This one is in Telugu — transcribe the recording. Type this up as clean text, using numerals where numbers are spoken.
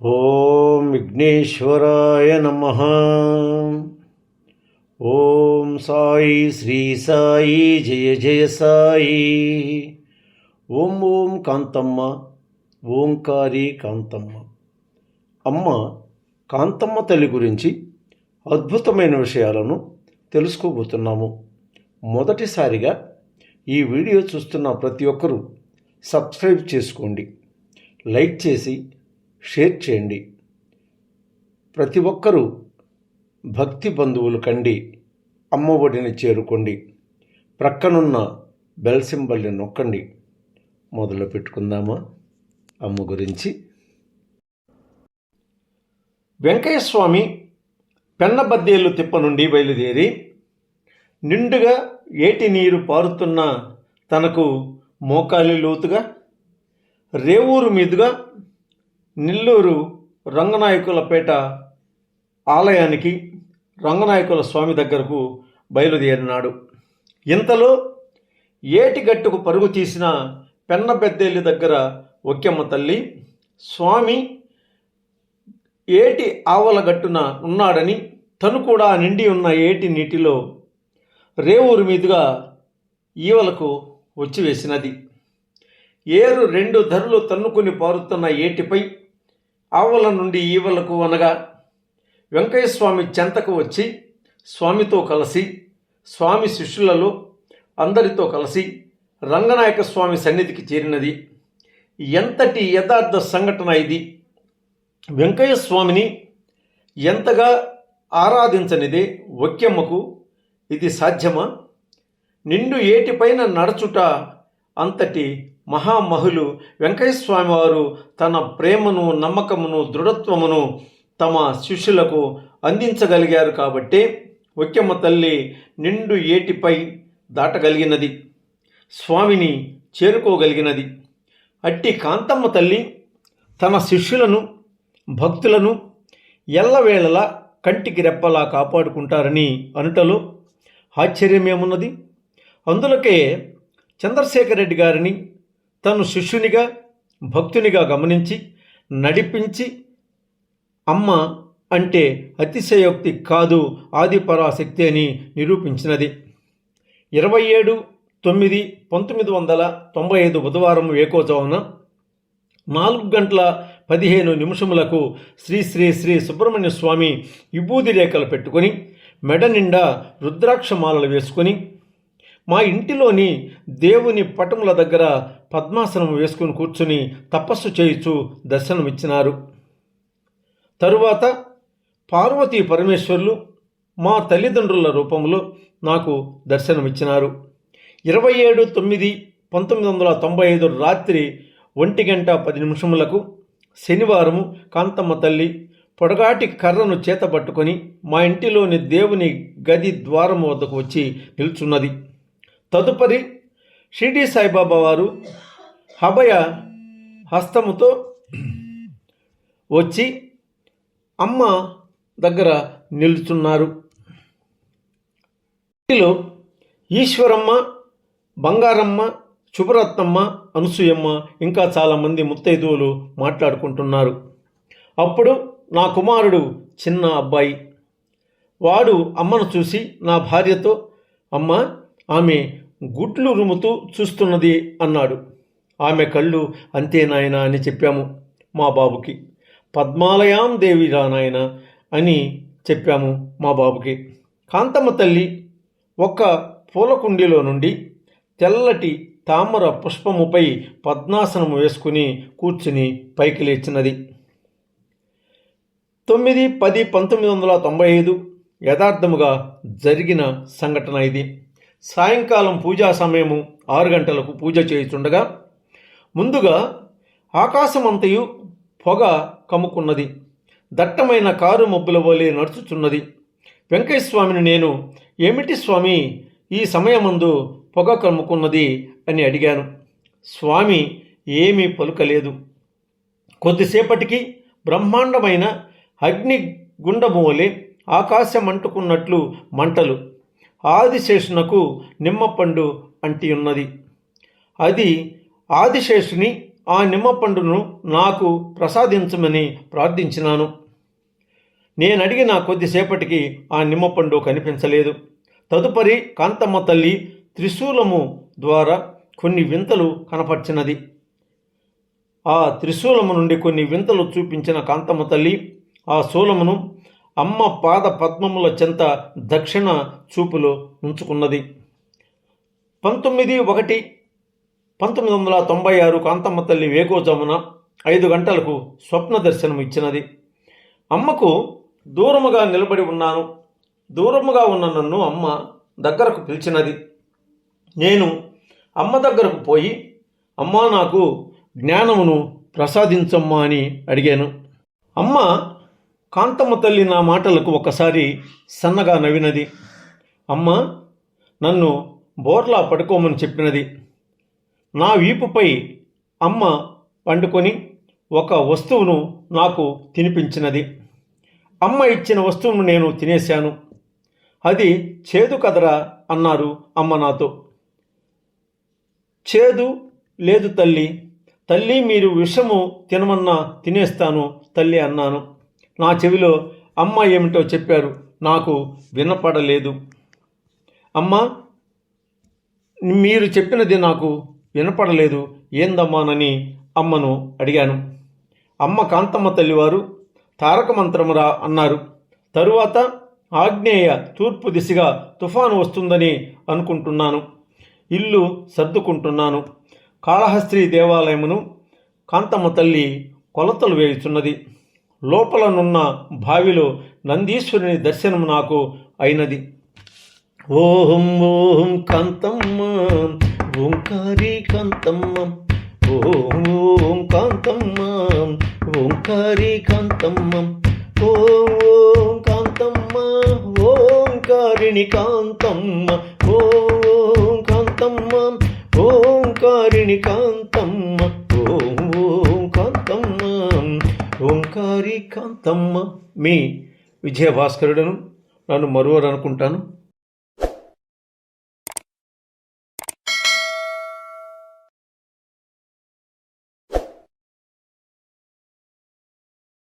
ఓం విఘ్నేశ్వరాయ నమః. ఓం సాయి శ్రీ సాయి జయ జయ సాయి. ఓం ఓం కాంతమ్మ ఓంకారి కాంతమ్మ. అమ్మ కాంతమ్మ తల్లి గురించి అద్భుతమైన విషయాలను తెలుసుకోబోతున్నాము. మొదటిసారిగా ఈ వీడియో చూస్తున్న ప్రతి ఒక్కరూ సబ్స్క్రైబ్ చేసుకోండి, లైక్ చేసి షేర్ చేయండి. ప్రతి ఒక్కరూ భక్తి బంధువులు కండి అమ్మ ఒడిని చేరుకోండి. ప్రక్కనున్న బెల్ సింబల్ని నొక్కండి. మొదలు పెట్టుకుందామా అమ్మ గురించి. వెంకయ్య స్వామి పెన్నబద్దేలు తిప్ప నుండి బయలుదేరి నిండుగా ఏటి నీరు పారుతున్న తనకు మోకాలి లోతుగా రేవూరు మీదుగా నెల్లూరు రంగనాయకులపేట ఆలయానికి రంగనాయకుల స్వామి దగ్గరకు బయలుదేరినాడు. ఇంతలో ఏటిగట్టుకు పరుగు తీసిన పెన్నబెద్దేలి దగ్గర ఒక్కెమ్మ తల్లి స్వామి ఏటి ఆవల గట్టున ఉన్నాడని, తను కూడా నిండి ఉన్న ఏటి నీటిలో రేవూరు మీదుగా ఈవలకు వచ్చి వేసినది. ఏరు రెండు ధరలు తన్నుకుని పారుతున్న ఏటిపై ఆవల నుండి ఈవలకు అనగా వెంకయ్య స్వామి చెంతకు వచ్చి స్వామితో కలిసి స్వామి శిష్యులలో అందరితో కలిసి రంగనాయక స్వామి సన్నిధికి చేరినది. ఎంతటి యథార్థ సంఘటన ఇది! వెంకయ్య స్వామిని ఎంతగా ఆరాధించనిదే ఒక్కెమ్మకు ఇది సాధ్యమా? నిండు ఏటిపైన నడచుట అంతటి మహామహులు వెంకయ్యస్వామి వారు తన ప్రేమను, నమ్మకమును, దృఢత్వమును తమ శిష్యులకు అందించగలిగారు కాబట్టే ఒక్కెమ్మ తల్లి నిండు ఏటిపై దాటగలిగినది, స్వామిని చేరుకోగలిగినది. అట్టి కాంతమ్మ తల్లి తన శిష్యులను, భక్తులను ఎల్లవేళలా కంటికి రెప్పలా కాపాడుకుంటారని అనుటలో ఆశ్చర్యమేమున్నది? అందులకే చంద్రశేఖర్ రెడ్డి గారిని తను శిష్యునిగా, భక్తునిగా గమనించి నడిపించి అమ్మ అంటే అతిశయోక్తి కాదు, ఆదిపరాశక్తి అని నిరూపించినది. 27/9/1995 బుధవారం వేకోజామున 4:15 శ్రీ శ్రీ శ్రీ సుబ్రహ్మణ్య స్వామి విభూది రేఖలు పెట్టుకొని మెడ నిండా రుద్రాక్షమాలలు వేసుకొని మా ఇంటిలోని దేవుని పటముల దగ్గర పద్మాసనం వేసుకుని కూర్చుని తపస్సు చేయుచు దర్శనమిచ్చినారు. తరువాత పార్వతీ పరమేశ్వరులు మా తల్లిదండ్రుల రూపంలో నాకు దర్శనమిచ్చినారు. 27/9/1995 రాత్రి 1:10 శనివారము కాంతమ్మ తల్లి పొడగాటి కర్రను చేతపట్టుకొని మా ఇంటిలోని దేవుని గది ద్వారము వద్దకు వచ్చి నిల్చున్నది. తదుపరి షిరిడి సాయిబాబా వారు అభయ హస్తముతో వచ్చి అమ్మ దగ్గర నిలుచున్నారు. ఇంటిలో ఈశ్వరమ్మ, బంగారమ్మ, శుభరత్నమ్మ, అనసూయమ్మ ఇంకా చాలామంది ముత్తైదువులు మాట్లాడుకుంటున్నారు. అప్పుడు నా కుమారుడు చిన్న అబ్బాయి, వాడు అమ్మను చూసి నా భార్యతో అమ్మ ఆమె గుడ్లు రుముతూ చూస్తున్నది అన్నాడు. ఆమె కళ్ళు అంతే నాయన అని చెప్పాము మా బాబుకి. పద్మాలయాం దేవి రా నాయన అని చెప్పాము మా బాబుకి. కాంతమ్మ తల్లి ఒక్క పూలకుండీలో నుండి తెల్లటి తామర పుష్పముపై పద్మాసనము వేసుకుని కూర్చుని పైకి లేచినది. 9/10/1995 యథార్థముగా జరిగిన సంఘటన ఇది. సాయంకాలం పూజా సమయము 6 గంటలకు పూజ చేయుచుండగా ముందుగా ఆకాశమంతయు పొగ కమ్ముకున్నది. దట్టమైన కారు మబ్బుల వలె నడుచుచున్నది. వెంకయ్య స్వామిని నేను, ఏమిటి స్వామి ఈ సమయమందు పొగ కమ్ముకున్నది అని అడిగాను. స్వామి ఏమీ పలుకలేదు. కొద్దిసేపటికి బ్రహ్మాండమైన అగ్ని గుండము వలె ఆకాశమంటుకున్నట్లు మంటలు ఆదిశేషునకు నిమ్మపండు అంటి ఉన్నది. అది ఆదిశేషుని ఆ నిమ్మ పండును నాకు ప్రసాదించమని ప్రార్థించినాను. నేనడిగిన కొద్దిసేపటికి ఆ నిమ్మపండు కనిపించలేదు. తదుపరి కాంతమ్మ తల్లి త్రిశూలము ద్వారా కొన్ని వింతలు కనపర్చినది. ఆ త్రిశూలము నుండి కొన్ని వింతలు చూపించిన కాంతమ్మ తల్లి ఆ శూలమును అమ్మ పాద పద్మముల చెంత దక్షిణ చూపులో ఉంచుకున్నది. 19/1/1996 కాంతమ్మ తల్లి వేకోజామున 5 గంటలకు స్వప్న దర్శనం ఇచ్చినది. అమ్మకు దూరముగా నిలబడి ఉన్నాను. దూరముగా ఉన్న నన్ను అమ్మ దగ్గరకు పిలిచినది. నేను అమ్మ దగ్గరకు పోయి, అమ్మా నాకు జ్ఞానమును ప్రసాదించమ్మా అని అడిగాను. అమ్మ కాంతమ్మ తల్లి నా మాటలకు ఒకసారి సన్నగా నవ్వినది. అమ్మ నన్ను బోర్లా పడుకోమని చెప్పినది. నా వీపుపై అమ్మ పండుకొని ఒక వస్తువును నాకు తినిపించినది. అమ్మ ఇచ్చిన వస్తువును నేను తినేశాను. అది చేదు కదరా అన్నారు అమ్మ నాతో. చేదు లేదు తల్లి. తల్లి మీరు విషము తినమన్నా తినేస్తాను తల్లి అన్నాను. నా చెవిలో అమ్మ ఏమిటో చెప్పారు. నాకు వినపడలేదు. అమ్మ మీరు చెప్పినది నాకు వినపడలేదు ఏందమ్మానని అమ్మను అడిగాను. అమ్మ కాంతమ్మ తల్లివారు తారక మంత్రమురా అన్నారు. తరువాత ఆగ్నేయ తూర్పు దిశగా తుఫాను వస్తుందని అనుకుంటున్నాను. ఇల్లు సర్దుకుంటున్నాను. కాళహస్త్రి దేవాలయమును కాంతమ్మ తల్లి కొలతలు వేయుచున్నది. లోపలనున్న బావిలో నందీశ్వరుని దర్శనం నాకు అయినది. ఓం ఓం కాంతమ్మ ఓంకారి కాంతమ్మ ఓం ఓం కాంతమ్మ ఓంకారి కాంతమ్మ ఓం ఓం కాంతమ్మ ఓంకారిణి కాంతమ్మ ఓం కాంతమ్మ ఓంకారిణి కాంతమ్మ ఓం ఓం కాంతమ్మ ఓంకారి కాంతమ్మ. మీ విజయభాస్కరుడను. నన్ను మరువరనుకుంటాను.